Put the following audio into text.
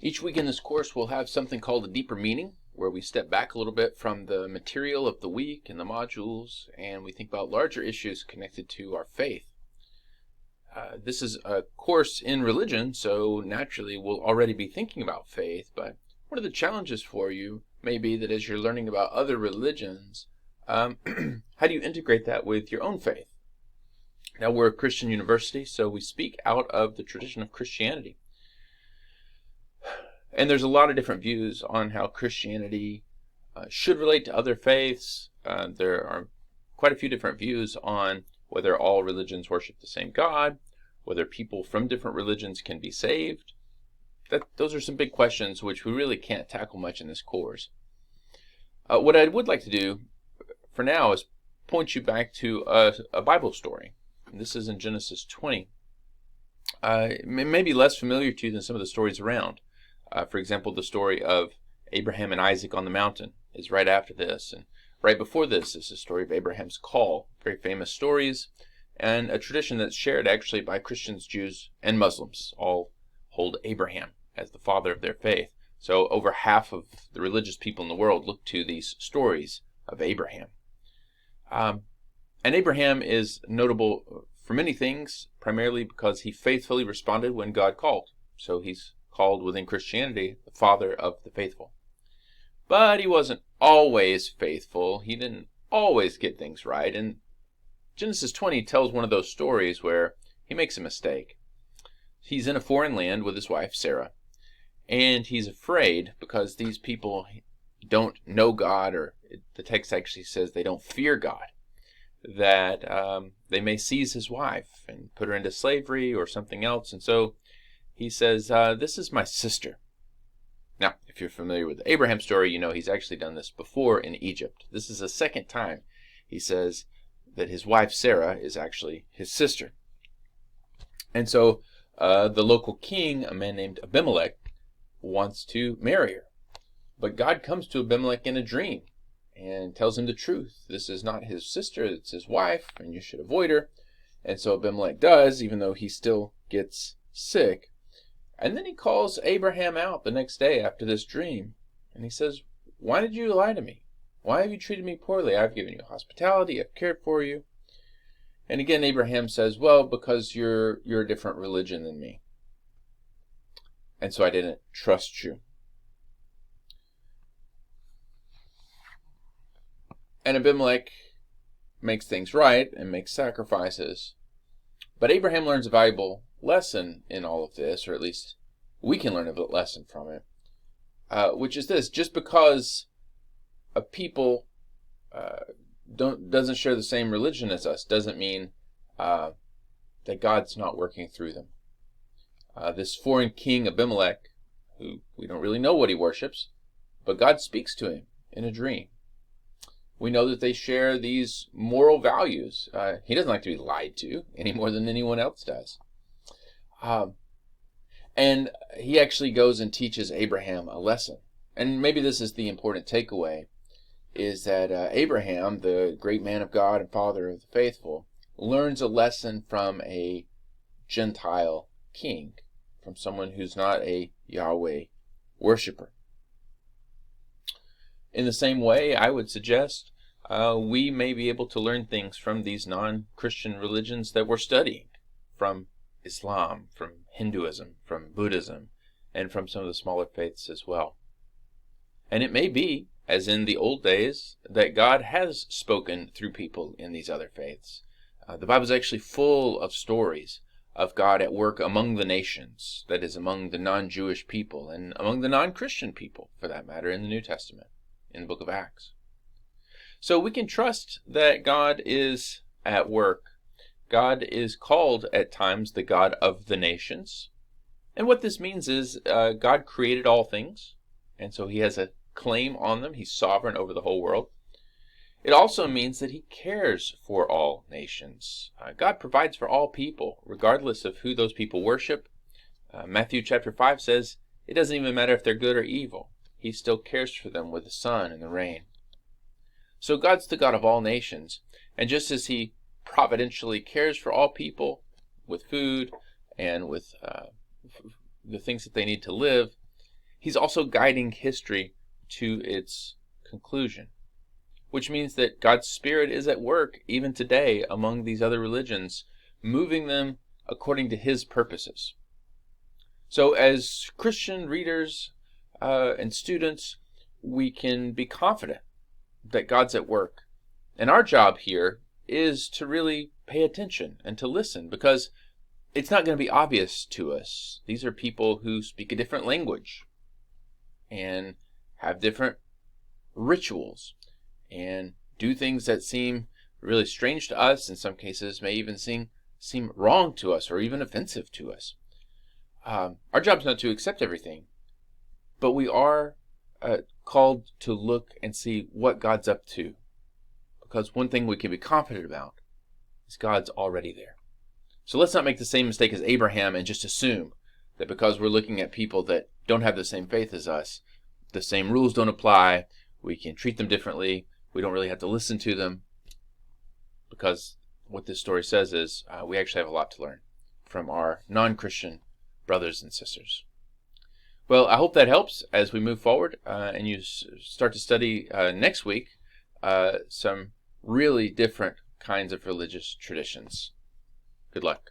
Each week in this course, we'll have something called a deeper meaning, where we step back a little bit from the material of the week and the modules, and we think about larger issues connected to our faith. This is a course in religion, so naturally we'll already be thinking about faith, but one of the challenges for you may be that as you're learning about other religions, how do you integrate that with your own faith? Now, we're a Christian university, so we speak out of the tradition of Christianity. And there's a lot of different views on how Christianity should relate to other faiths. There are quite a few different views on whether all religions worship the same God, whether people from different religions can be saved. Those are some big questions which we really can't tackle much in this course. What I would like to do for now is point you back to a Bible story. This is in Genesis 20. It may be less familiar to you than some of the stories around. For example, the story of Abraham and Isaac on the mountain is right after this. And right before this is the story of Abraham's call. Very famous stories, and a tradition that's shared actually by Christians, Jews, and Muslims. All hold Abraham as the father of their faith. So over half of the religious people in the world look to these stories of Abraham. And Abraham is notable for many things, primarily because he faithfully responded when God called. So he's called within Christianity the father of the faithful. But he wasn't always faithful. He didn't always get things right. And Genesis 20 tells one of those stories where he makes a mistake. He's in a foreign land with his wife, Sarah, and he's afraid because these people don't know God, or the text actually says they don't fear God, that they may seize his wife and put her into slavery or something else. And so he says, this is my sister. Now, if you're familiar with the Abraham story, you know he's actually done this before in Egypt. This is the second time he says that his wife, Sarah, is actually his sister. And so the local king, a man named Abimelech, wants to marry her. But God comes to Abimelech in a dream and tells him the truth. This is not his sister, it's his wife, and you should avoid her. And so Abimelech does, even though he still gets sick. And then he calls Abraham out the next day after this dream. And he says, why did you lie to me? Why have you treated me poorly? I've given you hospitality. I've cared for you. And again, Abraham says, well, because you're a different religion than me. And so I didn't trust you. And Abimelech makes things right and makes sacrifices. But Abraham learns a valuable lesson in all of this, or at least we can learn a lesson from it, which is this: just because a people doesn't share the same religion as us doesn't mean that God's not working through them. This foreign king Abimelech, who we don't really know what he worships, but God speaks to him in a dream. We know that they share these moral values. He doesn't like to be lied to any more than anyone else does. And he actually goes and teaches Abraham a lesson. And maybe this is the important takeaway, is that Abraham, the great man of God and father of the faithful, learns a lesson from a Gentile king, from someone who's not a Yahweh worshiper. In the same way, I would suggest we may be able to learn things from these non-Christian religions that we're studying, from Islam, from Hinduism, from Buddhism, and from some of the smaller faiths as well. And it may be, as in the old days, that God has spoken through people in these other faiths. The Bible is actually full of stories of God at work among the nations, that is, among the non-Jewish people, and among the non-Christian people, for that matter, in the New Testament, in the book of Acts. So we can trust that God is at work. God is called at times the God of the nations. And what this means is God created all things, and so he has a claim on them. He's sovereign over the whole world. It also means that he cares for all nations. God provides for all people, regardless of who those people worship. Matthew chapter 5 says it doesn't even matter if they're good or evil. He still cares for them with the sun and the rain. So God's the God of all nations, and just as he providentially cares for all people with food and with the things that they need to live, he's also guiding history to its conclusion, which means that God's Spirit is at work even today among these other religions, moving them according to his purposes. So as Christian readers and students, we can be confident that God's at work. And our job here is to really pay attention and to listen, because it's not going to be obvious to us. These are people who speak a different language and have different rituals and do things that seem really strange to us. In some cases may even seem wrong to us or even offensive to us. Our job is not to accept everything, but we are called to look and see what God's up to, because one thing we can be confident about is God's already there. So let's not make the same mistake as Abraham and just assume that because we're looking at people that don't have the same faith as us, the same rules don't apply, we can treat them differently, we don't really have to listen to them, because what this story says is we actually have a lot to learn from our non-Christian brothers and sisters. Well, I hope that helps as we move forward and you start to study next week some really different kinds of religious traditions. Good luck.